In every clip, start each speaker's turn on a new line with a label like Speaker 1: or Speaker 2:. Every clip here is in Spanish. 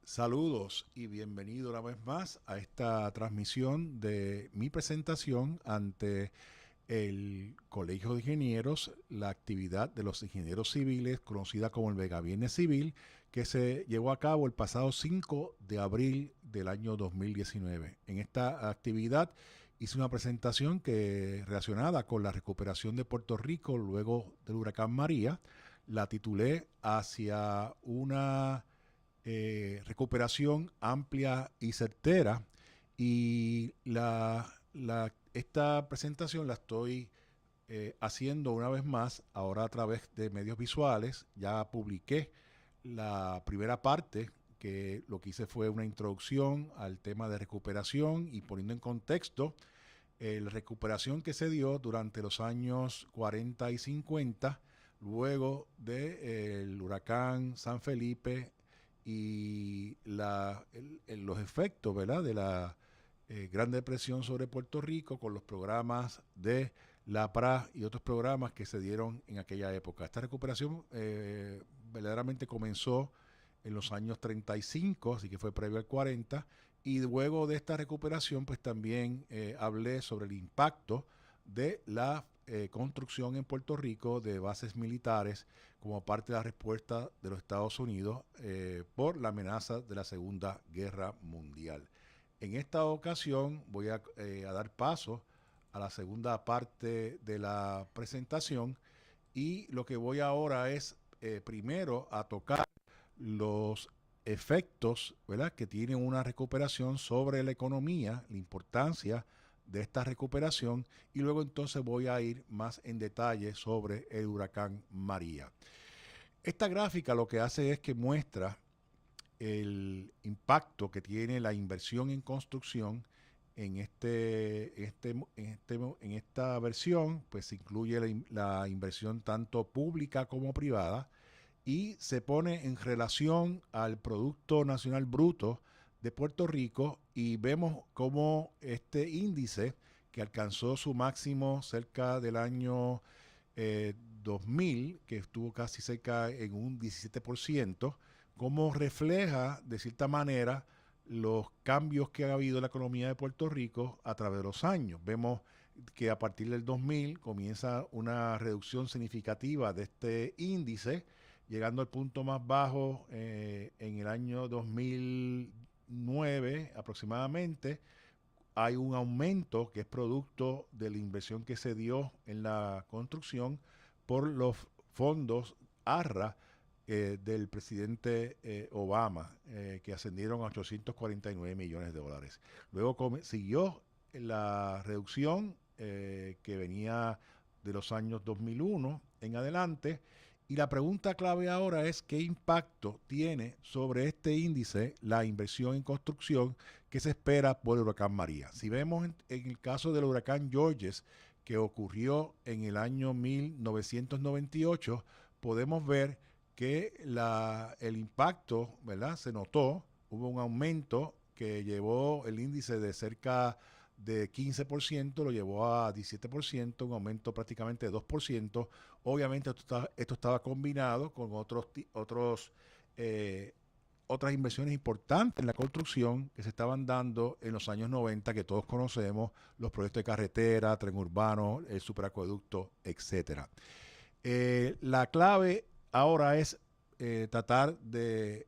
Speaker 1: Saludos y bienvenido una vez más a esta transmisión de mi presentación ante el Colegio de Ingenieros, la actividad de los ingenieros civiles, conocida como el Mega Viernes Civil, que se llevó a cabo el pasado 5 de abril del año 2019. En esta actividad hice una presentación relacionada con la recuperación de Puerto Rico luego del huracán María. La titulé Hacia una recuperación amplia y certera. Y esta presentación la estoy haciendo una vez más, ahora a través de medios visuales. Ya publiqué la primera parte, que lo que hice fue una introducción al tema de recuperación y poniendo en contexto la recuperación que se dio durante los años 40 y 50, luego del huracán San Felipe y los efectos, ¿verdad?, de la Gran Depresión sobre Puerto Rico, con los programas de la PRA y otros programas que se dieron en aquella época. Esta recuperación verdaderamente comenzó en los años 35, así que fue previo al 40, y luego de esta recuperación pues también hablé sobre el impacto de la construcción en Puerto Rico de bases militares como parte de la respuesta de los Estados Unidos por la amenaza de la Segunda Guerra Mundial. En esta ocasión voy a dar paso a la segunda parte de la presentación, y lo que voy ahora es primero a tocar los efectos, ¿verdad?, que tiene una recuperación sobre la economía, la importancia de esta recuperación, y luego entonces voy a ir más en detalle sobre el huracán María. Esta gráfica lo que hace es que muestra el impacto que tiene la inversión en construcción. En esta versión pues se incluye la inversión tanto pública como privada, y se pone en relación al Producto Nacional Bruto de Puerto Rico, y vemos cómo este índice, que alcanzó su máximo cerca del año 2000, que estuvo casi cerca en un 17%, cómo refleja de cierta manera los cambios que ha habido en la economía de Puerto Rico a través de los años. Vemos que a partir del 2000 comienza una reducción significativa de este índice, llegando al punto más bajo en el año 2009 aproximadamente. Hay un aumento que es producto de la inversión que se dio en la construcción por los fondos ARRA del presidente Obama, que ascendieron a 849 millones de dólares. Luego siguió la reducción que venía de los años 2001 en adelante, y la pregunta clave ahora es qué impacto tiene sobre este índice la inversión en construcción que se espera por el huracán María. Si vemos en el caso del huracán Georges, que ocurrió en el año 1998, podemos ver que el impacto, ¿verdad?, se notó. Hubo un aumento que llevó el índice de cerca de 15%, lo llevó a 17%, un aumento prácticamente de 2%. Obviamente esto estaba combinado con eh, otras inversiones importantes en la construcción que se estaban dando en los años 90, que todos conocemos: los proyectos de carretera, tren urbano, el superacueducto, etcétera. La clave ahora es tratar de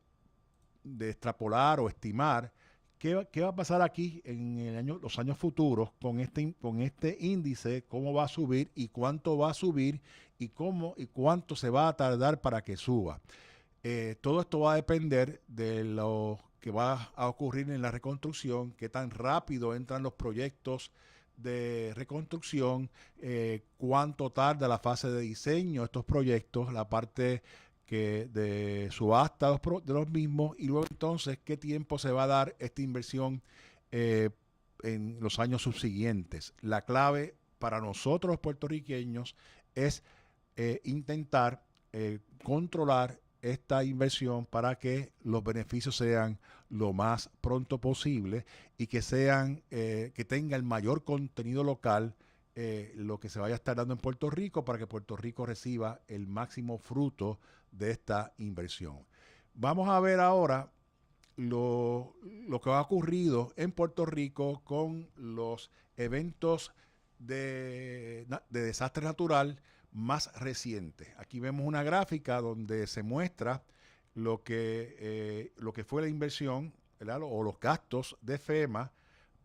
Speaker 1: extrapolar o estimar qué va a pasar aquí en los años futuros con este índice, cómo va a subir y cuánto va a subir, y cuánto se va a tardar para que suba. Todo esto va a depender de lo que va a ocurrir en la reconstrucción, qué tan rápido entran los proyectos de reconstrucción, cuánto tarda la fase de diseño de estos proyectos, la parte de subasta de los mismos, y luego entonces qué tiempo se va a dar esta inversión eh, en los años subsiguientes. La clave para nosotros los puertorriqueños es intentar controlar esta inversión para que los beneficios sean lo más pronto posible, y que tenga el mayor contenido local lo que se vaya a estar dando en Puerto Rico, para que Puerto Rico reciba el máximo fruto de esta inversión. Vamos a ver ahora lo que ha ocurrido en Puerto Rico con los eventos de desastre natural más recientes. Aquí vemos una gráfica donde se muestra lo que fue la inversión, ¿verdad? O los gastos de FEMA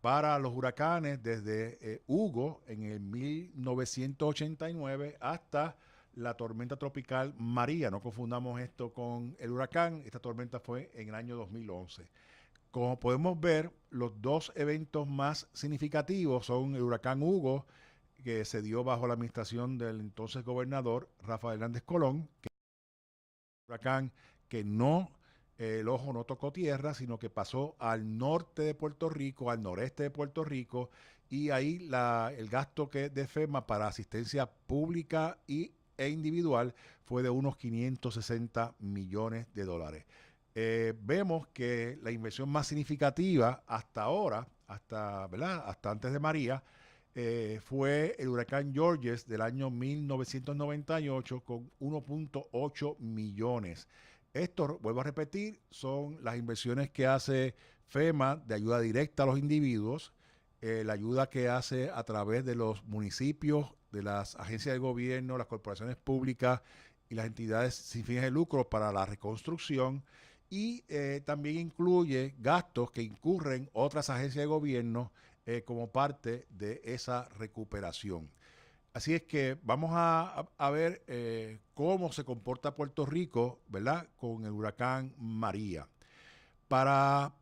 Speaker 1: para los huracanes desde Hugo en el 1989 hasta la tormenta tropical María. No confundamos esto con el huracán. Esta tormenta fue en el año 2011. Como podemos ver, los dos eventos más significativos son el huracán Hugo, que se dio bajo la administración del entonces gobernador Rafael Hernández Colón, que es un huracán que el ojo no tocó tierra, sino que pasó al norte de Puerto Rico, al noreste de Puerto Rico, y ahí el gasto de FEMA para asistencia pública e individual fue de unos 560 millones de dólares. Vemos que la inversión más significativa hasta ahora, ¿verdad? Hasta antes de María, fue el huracán Georges del año 1998 con 1.8 millones. Esto, vuelvo a repetir, son las inversiones que hace FEMA de ayuda directa a los individuos, la ayuda que hace a través de los municipios, de las agencias de gobierno, las corporaciones públicas y las entidades sin fines de lucro para la reconstrucción, y también incluye gastos que incurren otras agencias de gobierno como parte de esa recuperación. Así es que vamos a ver cómo se comporta Puerto Rico, ¿verdad? Con el huracán María. Para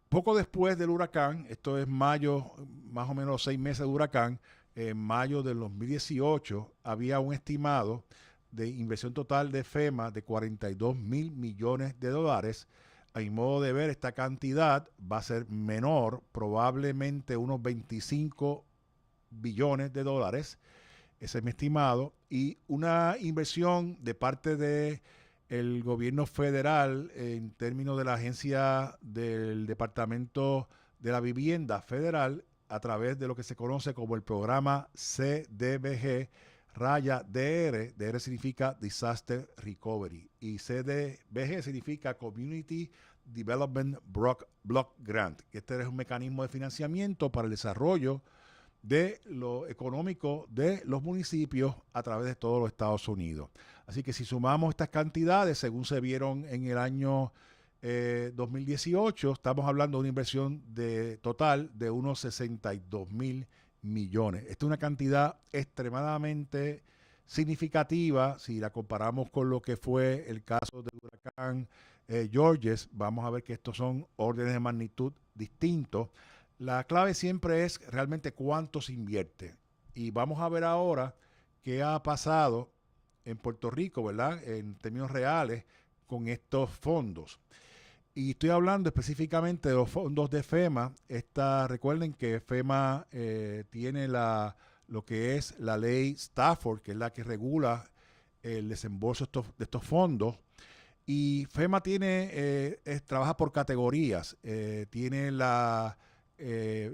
Speaker 1: poco después del huracán, esto es mayo, más o menos 6 meses de huracán, en mayo del 2018 había un estimado de inversión total de FEMA de 42 mil millones de dólares. A mi modo de ver, esta cantidad va a ser menor, probablemente unos 25 billones de dólares. Ese es mi estimado. Y una inversión de parte del gobierno federal en términos de la agencia del Departamento de la Vivienda Federal a través de lo que se conoce como el programa CDBG DR. DR significa Disaster Recovery y CDBG significa Community Development Block Grant. Este es un mecanismo de financiamiento para el desarrollo de lo económico de los municipios a través de todos los Estados Unidos. Así que si sumamos estas cantidades, según se vieron en el año 2018, estamos hablando de una inversión total de unos 62 mil millones. Esta es una cantidad extremadamente significativa. Si la comparamos con lo que fue el caso del huracán Georges, vamos a ver que estos son órdenes de magnitud distintos. La clave siempre es realmente cuánto se invierte. Y vamos a ver ahora qué ha pasado en Puerto Rico, ¿verdad? En términos reales con estos fondos. Y estoy hablando específicamente de los fondos de FEMA. Recuerden que FEMA tiene lo que es la ley Stafford, que es la que regula el desembolso de estos fondos. Y FEMA trabaja por categorías. Tiene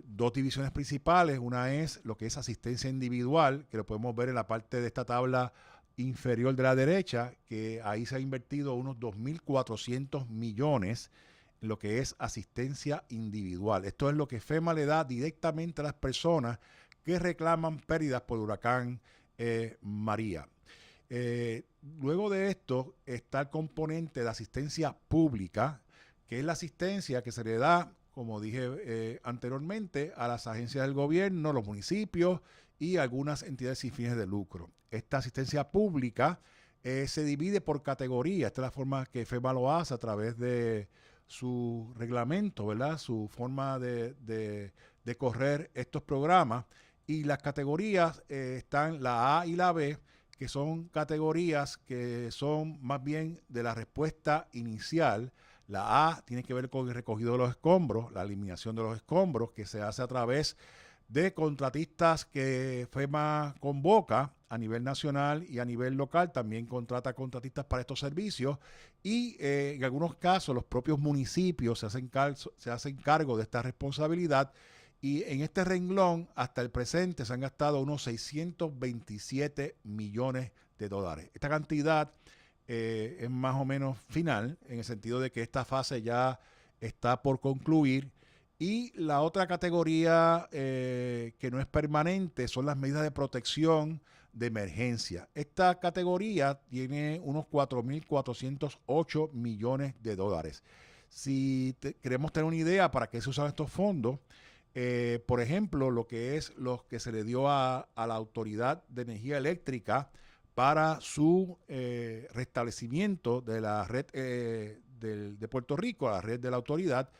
Speaker 1: dos divisiones principales. Una es lo que es asistencia individual, que lo podemos ver en la parte de esta tabla inferior de la derecha, que ahí se ha invertido unos 2.400 millones en lo que es asistencia individual. Esto es lo que FEMA le da directamente a las personas que reclaman pérdidas por el huracán María. Luego de esto está el componente de asistencia pública, que es la asistencia que se le da, como dije anteriormente, a las agencias del gobierno, los municipios y algunas entidades sin fines de lucro. Esta asistencia pública se divide por categoría. Esta es la forma que FEMA lo hace a través de su reglamento, ¿verdad? Su forma de correr estos programas. Y las categorías están la A y la B, que son categorías que son más bien de la respuesta inicial. La A tiene que ver con el recogido de los escombros, la eliminación de los escombros, que se hace a través de contratistas que FEMA convoca a nivel nacional y a nivel local. También contrata contratistas para estos servicios y en algunos casos los propios municipios se hacen cargo de esta responsabilidad. Y en este renglón, hasta el presente, se han gastado unos 627 millones de dólares. Esta cantidad es más o menos final, en el sentido de que esta fase ya está por concluir. Y la otra categoría que no es permanente son las medidas de protección de emergencia. Esta categoría tiene unos 4.408 millones de dólares. Si queremos tener una idea para qué se usan estos fondos, por ejemplo, lo que se le dio a la Autoridad de Energía Eléctrica para su restablecimiento de la red de Puerto Rico, la red de la autoridad,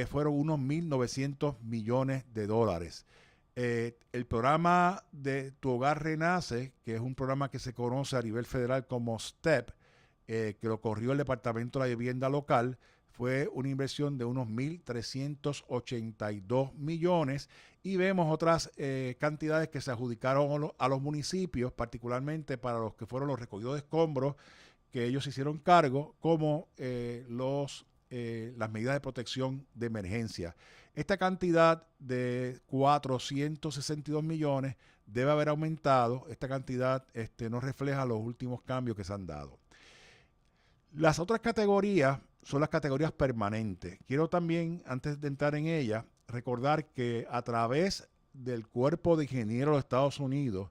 Speaker 1: fueron unos 1.900 millones de dólares. El programa de Tu Hogar Renace, que es un programa que se conoce a nivel federal como STEP, que lo corrió el Departamento de la Vivienda Local, fue una inversión de unos 1.382 millones, y vemos otras cantidades que se adjudicaron a los municipios, particularmente para los que fueron los recogidos de escombros, que ellos se hicieron cargo, como las medidas de protección de emergencia. Esta cantidad de 462 millones debe haber aumentado. Esta cantidad no refleja los últimos cambios que se han dado. Las otras categorías son las categorías permanentes. Quiero también, antes de entrar en ellas, recordar que a través del Cuerpo de Ingenieros de los Estados Unidos,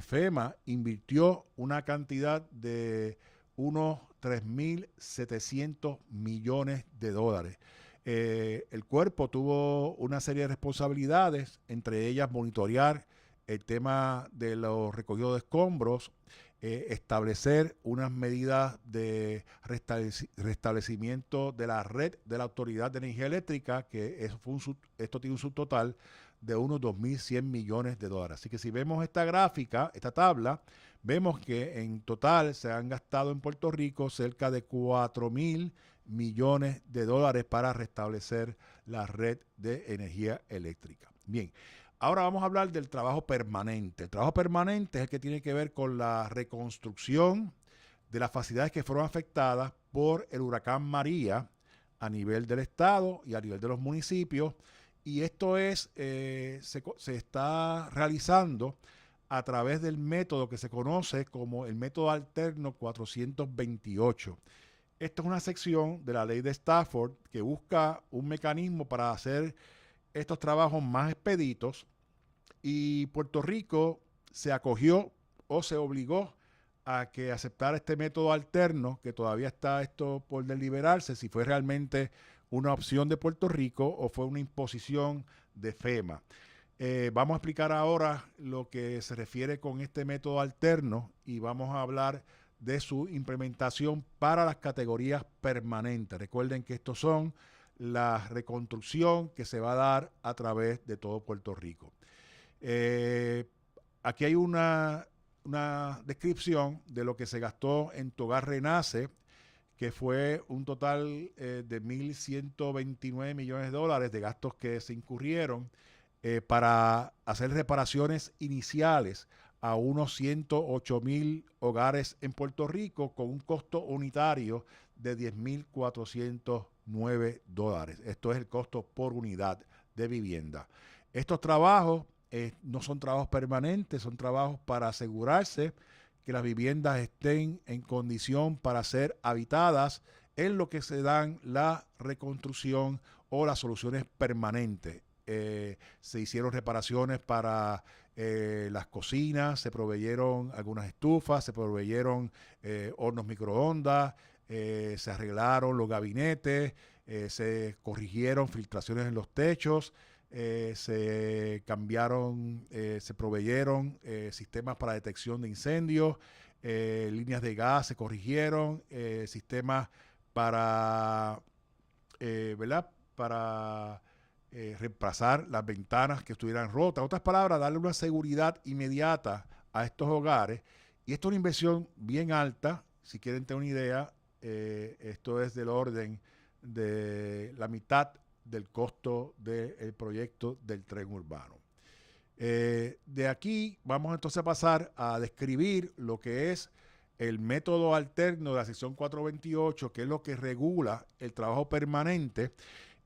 Speaker 1: FEMA invirtió una cantidad de unos 3.700 millones de dólares. El cuerpo tuvo una serie de responsabilidades, entre ellas monitorear el tema de los recogidos de escombros, establecer unas medidas de restablecimiento de la red de la Autoridad de Energía Eléctrica, que esto tiene un subtotal de unos 2.100 millones de dólares. Así que si vemos esta gráfica, esta tabla, vemos que en total se han gastado en Puerto Rico cerca de 4.000 millones de dólares para restablecer la red de energía eléctrica. Bien, ahora vamos a hablar del trabajo permanente. El trabajo permanente es el que tiene que ver con la reconstrucción de las facilidades que fueron afectadas por el huracán María a nivel del estado y a nivel de los municipios. Y esto se está realizando a través del método que se conoce como el método alterno 428. Esto es una sección de la ley de Stafford que busca un mecanismo para hacer estos trabajos más expeditos, y Puerto Rico se acogió o se obligó a que aceptara este método alterno, que todavía está esto por deliberarse si fue realmente una opción de Puerto Rico o fue una imposición de FEMA. Vamos a explicar ahora lo que se refiere con este método alterno y vamos a hablar de su implementación para las categorías permanentes. Recuerden que estos son la reconstrucción que se va a dar a través de todo Puerto Rico. Aquí hay una descripción de lo que se gastó en Tu Hogar Renace, que fue un total de 1.129 millones de dólares de gastos que se incurrieron para hacer reparaciones iniciales a unos 108.000 hogares en Puerto Rico con un costo unitario de 10.409 dólares. Esto es el costo por unidad de vivienda. Estos trabajos no son trabajos permanentes, son trabajos para asegurarse que las viviendas estén en condición para ser habitadas, en lo que se dan la reconstrucción o las soluciones permanentes. Se hicieron reparaciones para las cocinas, se proveyeron algunas estufas, se proveyeron hornos microondas, se arreglaron los gabinetes, se corrigieron filtraciones en los techos, se cambiaron, se proveyeron sistemas para detección de incendios, líneas de gas se corrigieron, sistemas para, ¿verdad? Para reemplazar las ventanas que estuvieran rotas. En otras palabras, darle una seguridad inmediata a estos hogares. Y esto es una inversión bien alta. Si quieren tener una idea, esto es del orden de la mitad del costo del proyecto del tren urbano. De aquí vamos entonces a pasar a describir lo que es el método alterno de la sección 428, que es lo que regula el trabajo permanente.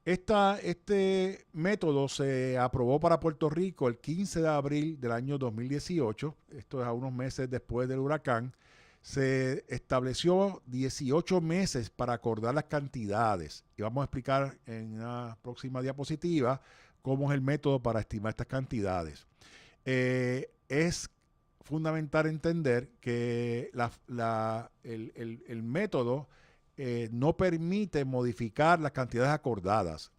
Speaker 1: Este método se aprobó para Puerto Rico el 15 de abril del año 2018, esto es a unos meses después del huracán. se estableció 18 meses para acordar las cantidades. Y vamos a explicar en una próxima diapositiva cómo es el método para estimar estas cantidades. Es fundamental entender que el método no permite modificar las cantidades acordadas.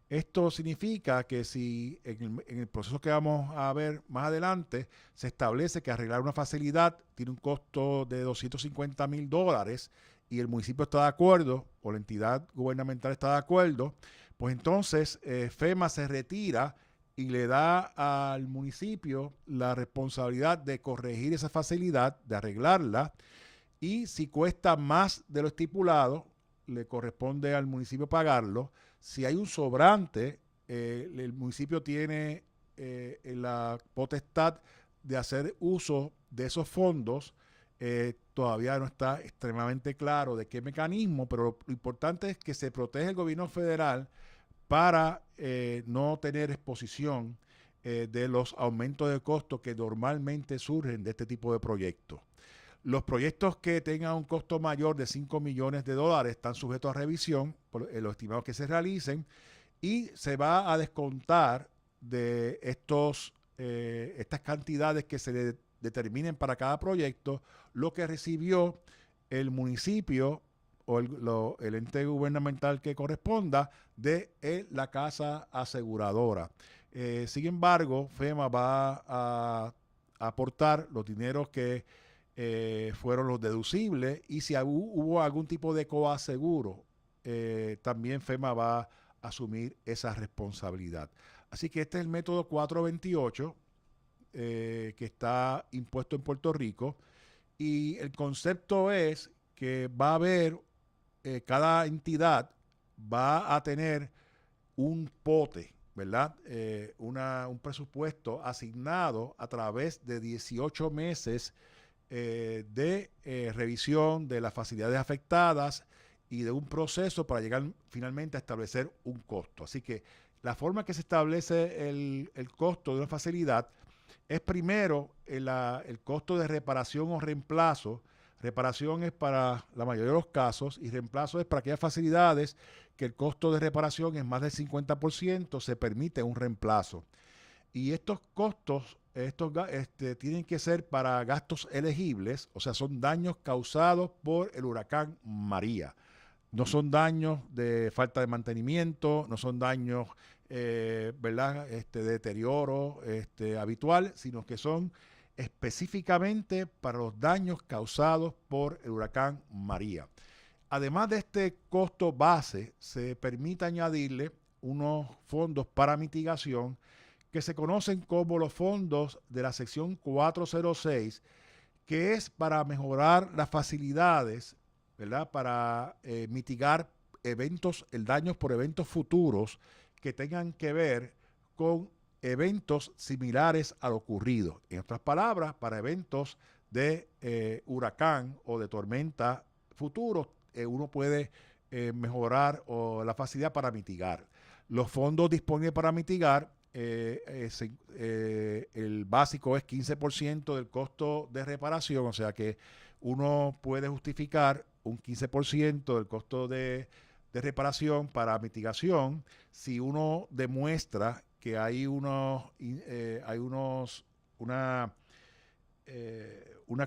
Speaker 1: Esto significa que si en el proceso que vamos a ver más adelante se establece que arreglar una facilidad tiene un costo de $250,000 y el municipio está de acuerdo o la entidad gubernamental está de acuerdo, pues entonces FEMA se retira y le da al municipio la responsabilidad de corregir esa facilidad, de arreglarla, y si cuesta más de lo estipulado, le corresponde al municipio pagarlo. Si hay un sobrante, el municipio tiene la potestad de hacer uso de esos fondos. Todavía no está extremadamente claro de qué mecanismo, pero lo importante es que se protege el gobierno federal para no tener exposición de los aumentos de costos que normalmente surgen de este tipo de proyectos. Los proyectos que tengan un costo mayor de $5 millones están sujetos a revisión por los estimados que se realicen y se va a descontar de estas cantidades que se determinen para cada proyecto lo que recibió el municipio o el ente gubernamental que corresponda de la casa aseguradora. Sin embargo, FEMA va a aportar los dineros que fueron los deducibles y si hubo algún tipo de coaseguro, también FEMA va a asumir esa responsabilidad. Así que este es el método 428 que está impuesto en Puerto Rico y el concepto es que va a haber, cada entidad va a tener un pote, ¿verdad? Un presupuesto asignado a través de 18 meses de revisión de las facilidades afectadas y de un proceso para llegar finalmente a establecer un costo. Así que la forma que se establece el costo de una facilidad es primero el costo de reparación o reemplazo. Reparación es para la mayoría de los casos y reemplazo es para aquellas facilidades que el costo de reparación es más del 50%, se permite un reemplazo. Y estos costos tienen que ser para gastos elegibles, o sea, son daños causados por el huracán María. No son daños de falta de mantenimiento, no son daños ¿verdad? De deterioro habitual, sino que son específicamente para los daños causados por el huracán María. Además de este costo base, se permite añadirle unos fondos para mitigación que se conocen como los fondos de la sección 406, que es para mejorar las facilidades, ¿verdad? Para mitigar daños por eventos futuros que tengan que ver con eventos similares a lo ocurrido. En otras palabras, para eventos de huracán o de tormenta futuros, uno puede mejorar la facilidad para mitigar. Los fondos disponibles para mitigar, el básico es 15% del costo de reparación, o sea que uno puede justificar un 15% del costo de reparación para mitigación si uno demuestra que hay una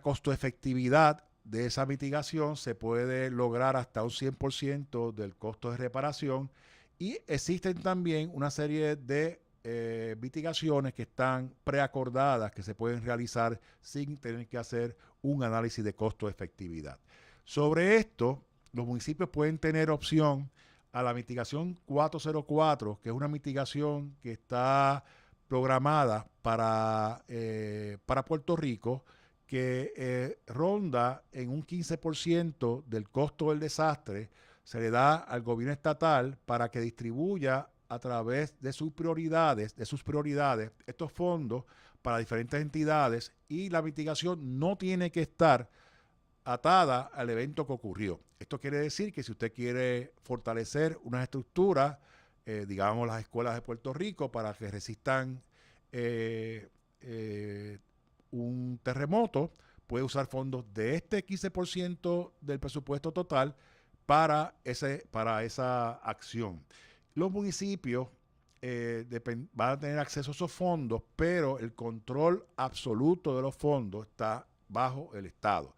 Speaker 1: costo efectividad de esa mitigación, se puede lograr hasta un 100% del costo de reparación y existen también una serie de mitigaciones que están preacordadas que se pueden realizar sin tener que hacer un análisis de costo-efectividad. Sobre esto, los municipios pueden tener opción a la mitigación 404, que es una mitigación que está programada para Puerto Rico, que ronda en un 15% del costo del desastre, se le da al gobierno estatal para que distribuya a través de sus prioridades, estos fondos para diferentes entidades y la mitigación no tiene que estar atada al evento que ocurrió. Esto quiere decir que si usted quiere fortalecer unas estructuras, digamos las escuelas de Puerto Rico, para que resistan un terremoto, puede usar fondos de este 15% del presupuesto total para esa acción. Los municipios van a tener acceso a esos fondos, pero el control absoluto de los fondos está bajo el Estado.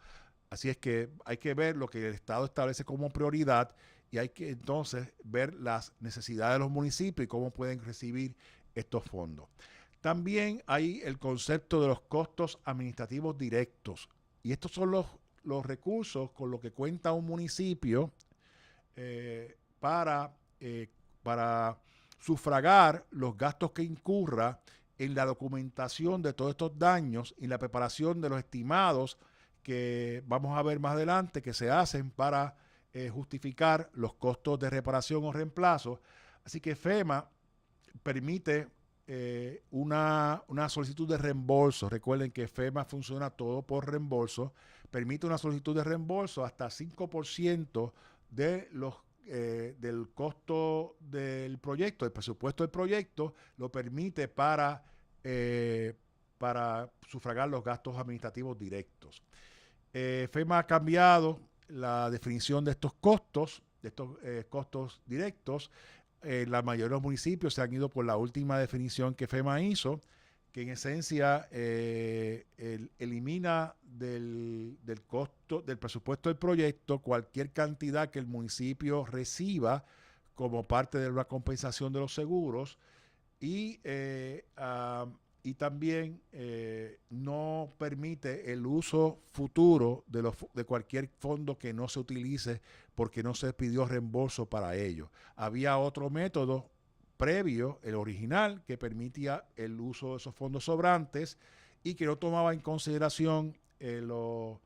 Speaker 1: Así es que hay que ver lo que el Estado establece como prioridad y hay que entonces ver las necesidades de los municipios y cómo pueden recibir estos fondos. También hay el concepto de los costos administrativos directos. Y estos son los recursos con los que cuenta un municipio para sufragar los gastos que incurra en la documentación de todos estos daños y la preparación de los estimados que vamos a ver más adelante que se hacen para justificar los costos de reparación o reemplazo. Así que FEMA permite una solicitud de reembolso. Recuerden que FEMA funciona todo por reembolso. Permite una solicitud de reembolso hasta 5% de del costo del proyecto, del presupuesto del proyecto, lo permite para sufragar los gastos administrativos directos. FEMA ha cambiado la definición de estos costos directos. La mayoría de los municipios se han ido por la última definición que FEMA hizo, que en esencia elimina del costo del presupuesto del proyecto cualquier cantidad que el municipio reciba como parte de la compensación de los seguros y también no permite el uso futuro de cualquier fondo que no se utilice porque no se pidió reembolso para ello. Había otro método previo, el original, que permitía el uso de esos fondos sobrantes y que no tomaba en consideración los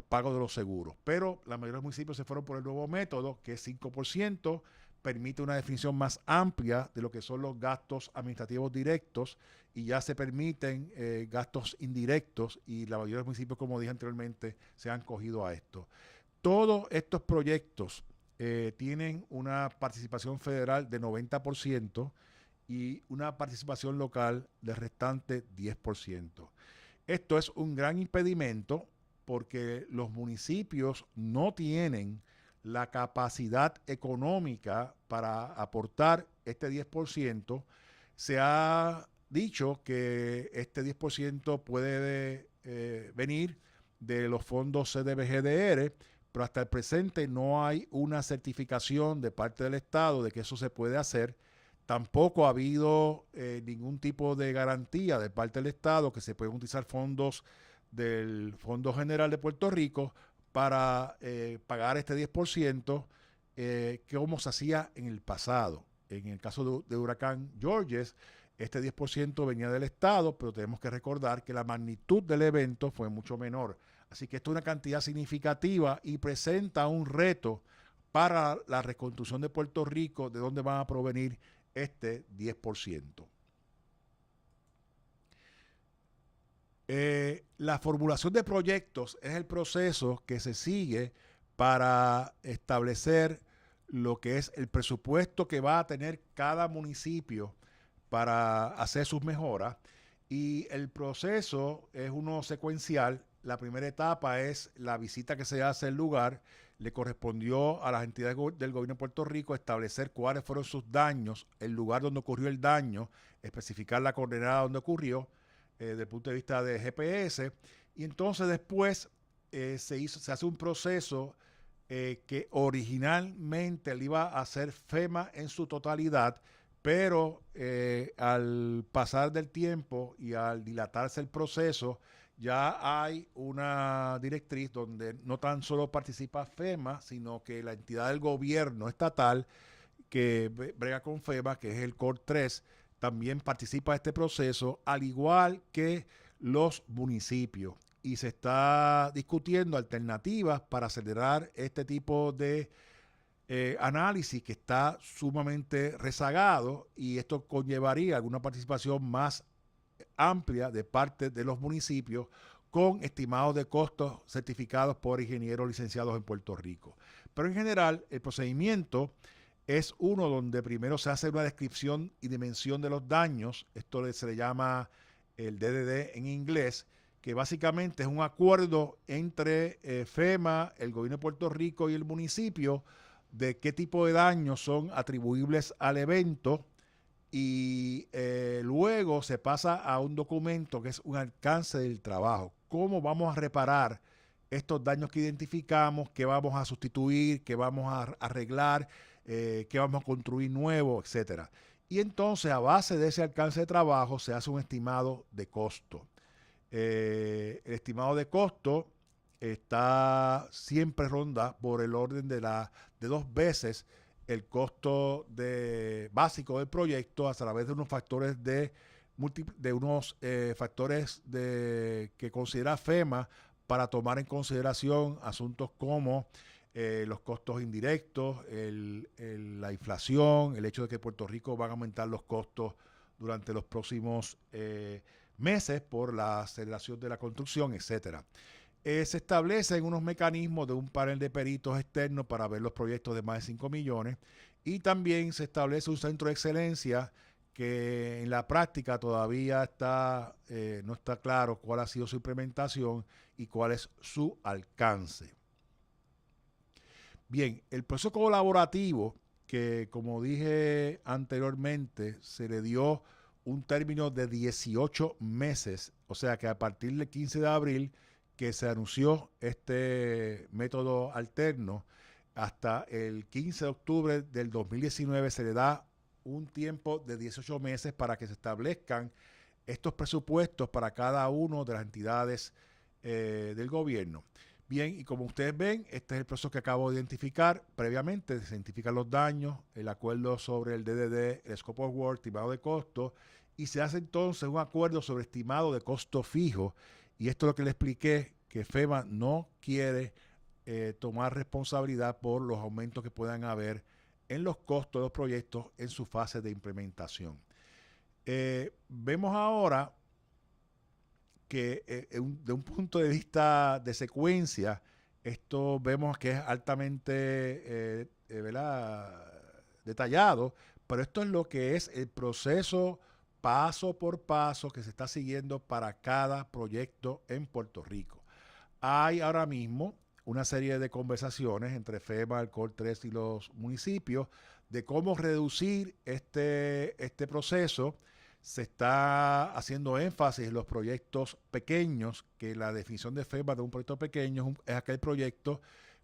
Speaker 1: pagos de los seguros. Pero la mayoría de los municipios se fueron por el nuevo método, que es 5%, permite una definición más amplia de lo que son los gastos administrativos directos y ya se permiten gastos indirectos y la mayoría de los municipios, como dije anteriormente, se han cogido a esto. Todos estos proyectos tienen una participación federal de 90% y una participación local del restante 10%. Esto es un gran impedimento porque los municipios no tienen la capacidad económica para aportar este 10%. Se ha dicho que este 10% puede venir de los fondos CDBGDR, pero hasta el presente no hay una certificación de parte del Estado de que eso se puede hacer. Tampoco ha habido ningún tipo de garantía de parte del Estado que se pueden utilizar fondos del Fondo General de Puerto Rico para pagar este 10%, como se hacía en el pasado. En el caso de huracán Georges, este 10% venía del Estado, pero tenemos que recordar que la magnitud del evento fue mucho menor. Así que esto es una cantidad significativa y presenta un reto para la reconstrucción de Puerto Rico, de dónde van a provenir este 10%. La formulación de proyectos es el proceso que se sigue para establecer lo que es el presupuesto que va a tener cada municipio para hacer sus mejoras. Y el proceso es uno secuencial. La primera etapa es la visita que se hace al lugar. Le correspondió a las entidades del gobierno de Puerto Rico establecer cuáles fueron sus daños, el lugar donde ocurrió el daño, especificar la coordenada donde ocurrió, desde el punto de vista de GPS. Y entonces después se hace un proceso que originalmente le iba a hacer FEMA en su totalidad, pero al pasar del tiempo y al dilatarse el proceso, ya hay una directriz donde no tan solo participa FEMA, sino que la entidad del gobierno estatal que brega con FEMA, que es el COR 3, también participa de este proceso, al igual que los municipios. Y se está discutiendo alternativas para acelerar este tipo de análisis que está sumamente rezagado, y esto conllevaría alguna participación más amplia de parte de los municipios con estimados de costos certificados por ingenieros licenciados en Puerto Rico. Pero en general el procedimiento es uno donde primero se hace una descripción y dimensión de los daños. Esto se le llama el DDD en inglés, que básicamente es un acuerdo entre FEMA, el gobierno de Puerto Rico y el municipio de qué tipo de daños son atribuibles al evento y luego se pasa a un documento que es un alcance del trabajo. ¿Cómo vamos a reparar estos daños que identificamos? ¿Qué vamos a sustituir? ¿Qué vamos a arreglar? ¿Qué vamos a construir nuevo? Etcétera. Y entonces, a base de ese alcance de trabajo, se hace un estimado de costo. El estimado de costo siempre ronda por el orden de 2 veces el costo básico del proyecto a través de unos factores que considera FEMA para tomar en consideración asuntos como los costos indirectos, la inflación, el hecho de que Puerto Rico van a aumentar los costos durante los próximos meses por la aceleración de la construcción, etcétera. Se establecen unos mecanismos de un panel de peritos externos para ver los proyectos de más de 5 millones y también se establece un centro de excelencia que en la práctica todavía no está claro cuál ha sido su implementación y cuál es su alcance. Bien, el proceso colaborativo, que como dije anteriormente, se le dio un término de 18 meses, o sea que a partir del 15 de abril que se anunció este método alterno, hasta el 15 de octubre del 2019 se le da un tiempo de 18 meses para que se establezcan estos presupuestos para cada una de las entidades del gobierno. Bien, y como ustedes ven, este es el proceso que acabo de identificar previamente. Se identifican los daños, el acuerdo sobre el DDD, el scope of work, estimado de costo, y se hace entonces un acuerdo sobre estimado de costo fijo. Y esto es lo que le expliqué, que FEMA no quiere tomar responsabilidad por los aumentos que puedan haber en los costos de los proyectos en su fase de implementación. Vemos ahora que de un punto de vista de secuencia, esto vemos que es altamente detallado, pero esto es lo que es el proceso paso por paso que se está siguiendo para cada proyecto en Puerto Rico. Hay ahora mismo una serie de conversaciones entre FEMA, el COR 3 y los municipios de cómo reducir este proceso. Se está haciendo énfasis en los proyectos pequeños, que la definición de FEMA de un proyecto pequeño es aquel proyecto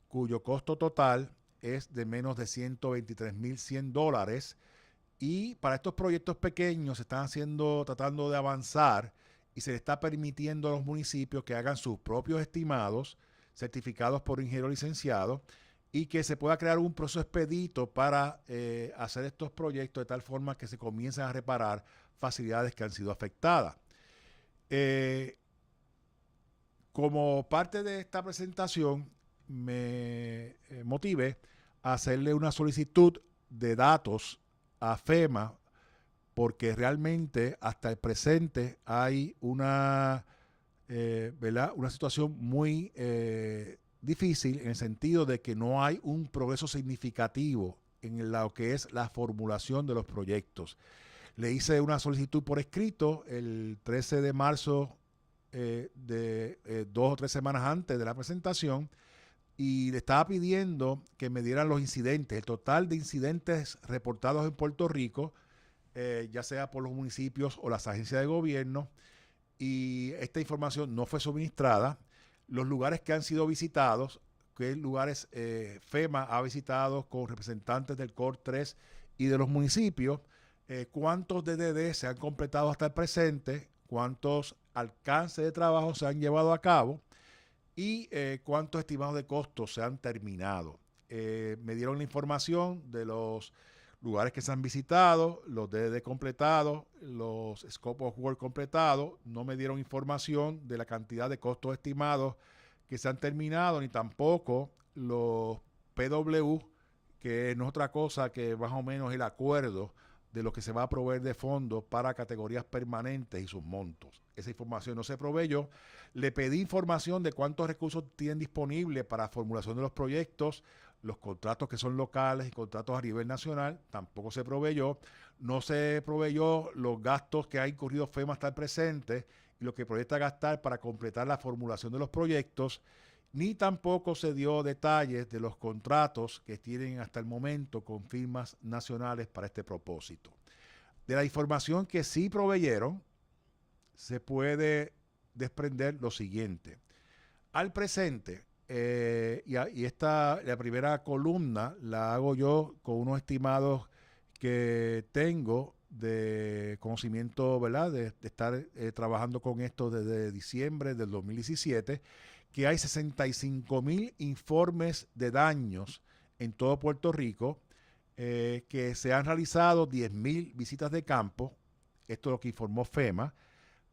Speaker 1: cuyo costo total es de menos de $123,100. Y para estos proyectos pequeños se están tratando de avanzar y se le está permitiendo a los municipios que hagan sus propios estimados, certificados por ingeniero licenciado, y que se pueda crear un proceso expedito para hacer estos proyectos de tal forma que se comiencen a reparar facilidades que han sido afectadas. Como parte de esta presentación, me motivé a hacerle una solicitud de datos a FEMA, porque realmente hasta el presente hay una situación muy difícil en el sentido de que no hay un progreso significativo en lo que es la formulación de los proyectos. Le hice una solicitud por escrito el 13 de marzo, 2 o 3 semanas antes de la presentación, y le estaba pidiendo que me dieran los incidentes, el total de incidentes reportados en Puerto Rico, ya sea por los municipios o las agencias de gobierno, y esta información no fue suministrada. Los lugares que han sido visitados, qué lugares FEMA ha visitado con representantes del COR 3 y de los municipios, cuántos DDD se han completado hasta el presente, cuántos alcances de trabajo se han llevado a cabo y cuántos estimados de costos se han terminado. Me dieron la información de los lugares que se han visitado, los DDD completados, los scope of work completados. No me dieron información de la cantidad de costos estimados que se han terminado, ni tampoco los PW, que no es otra cosa que más o menos el acuerdo de lo que se va a proveer de fondos para categorías permanentes y sus montos. Esa información no se proveyó. Le pedí información de cuántos recursos tienen disponibles para formulación de los proyectos, los contratos que son locales y contratos a nivel nacional, tampoco se proveyó. No se proveyó los gastos que ha incurrido FEMA hasta el presente y lo que proyecta gastar para completar la formulación de los proyectos, ni tampoco se dio detalles de los contratos que tienen hasta el momento con firmas nacionales para este propósito. De la información que sí proveyeron, se puede desprender lo siguiente. Al presente, la primera columna la hago yo con unos estimados que tengo de conocimiento, ¿verdad? De estar trabajando con esto desde diciembre del 2017, que hay 65,000 informes de daños en todo Puerto Rico, que se han realizado 10,000 visitas de campo, esto es lo que informó FEMA,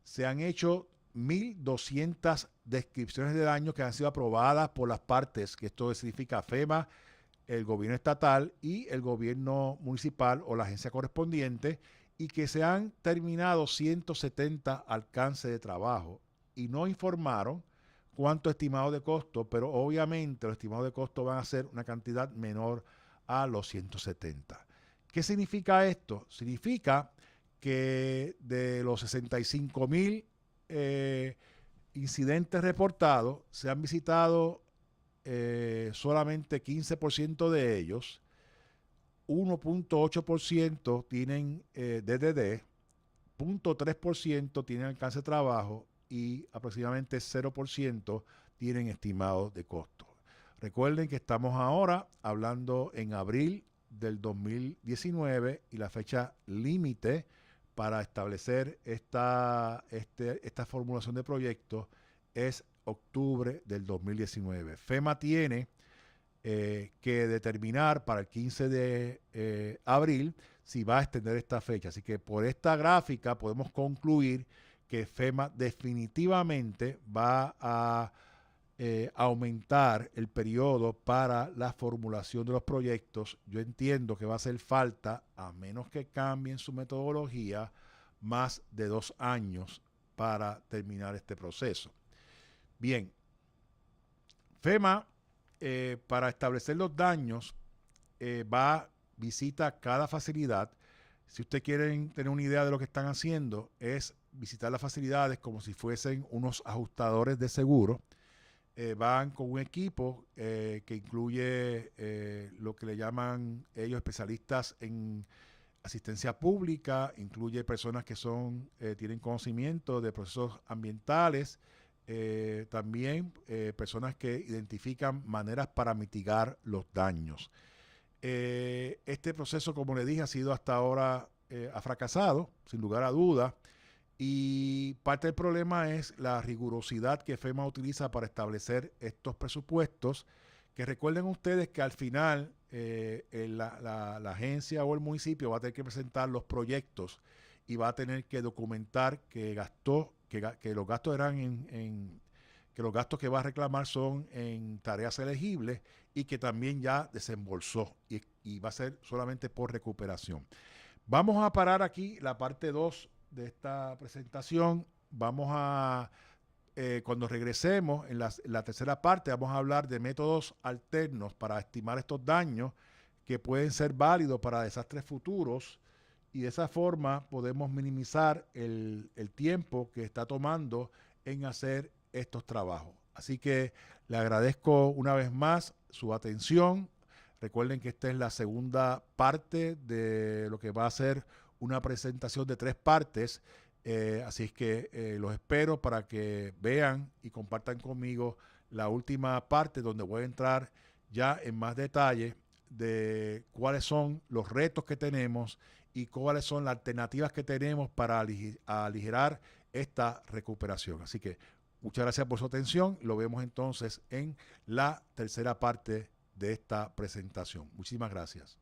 Speaker 1: se han hecho 1,200 descripciones de daño que han sido aprobadas por las partes, que esto significa FEMA, el gobierno estatal y el gobierno municipal o la agencia correspondiente, y que se han terminado 170 alcances de trabajo y no informaron cuánto estimado de costo, pero obviamente los estimados de costo van a ser una cantidad menor a los 170. ¿Qué significa esto? Significa que de los 65,000 incidentes reportados, se han visitado solamente 15% de ellos, 1.8% tienen DDD, 0.3% tienen alcance de trabajo y aproximadamente 0% tienen estimados de costo. Recuerden que estamos ahora hablando en abril del 2019 y la fecha límite para establecer esta formulación de proyectos es octubre del 2019. FEMA tiene que determinar para el 15 de abril si va a extender esta fecha. Así que por esta gráfica podemos concluir que FEMA definitivamente va a aumentar el periodo para la formulación de los proyectos. Yo entiendo que va a hacer falta, a menos que cambien su metodología, más de 2 años para terminar este proceso. Bien, FEMA, para establecer los daños, visita cada facilidad. Si ustedes quieren tener una idea de lo que están haciendo, es visitar las facilidades como si fuesen unos ajustadores de seguro. Van con un equipo que incluye lo que le llaman ellos especialistas en asistencia pública, incluye personas que tienen conocimiento de procesos ambientales, también personas que identifican maneras para mitigar los daños. Este proceso, como le dije, ha sido hasta ahora, ha fracasado, sin lugar a dudas. Y parte del problema es la rigurosidad que FEMA utiliza para establecer estos presupuestos, que recuerden ustedes que al final la agencia o el municipio va a tener que presentar los proyectos y va a tener que documentar que los gastos que los gastos que va a reclamar son en tareas elegibles y que también ya desembolsó y va a ser solamente por recuperación. Vamos a parar aquí la parte 2 de esta presentación. Vamos a, cuando regresemos en la tercera parte, vamos a hablar de métodos alternos para estimar estos daños que pueden ser válidos para desastres futuros, y de esa forma podemos minimizar el tiempo que está tomando en hacer estos trabajos. Así que le agradezco una vez más su atención. Recuerden que esta es la segunda parte de lo que va a ser una presentación de 3 partes, así es que los espero para que vean y compartan conmigo la última parte, donde voy a entrar ya en más detalle de cuáles son los retos que tenemos y cuáles son las alternativas que tenemos para aligerar esta recuperación. Así que muchas gracias por su atención. Lo vemos entonces en la tercera parte de esta presentación. Muchísimas gracias.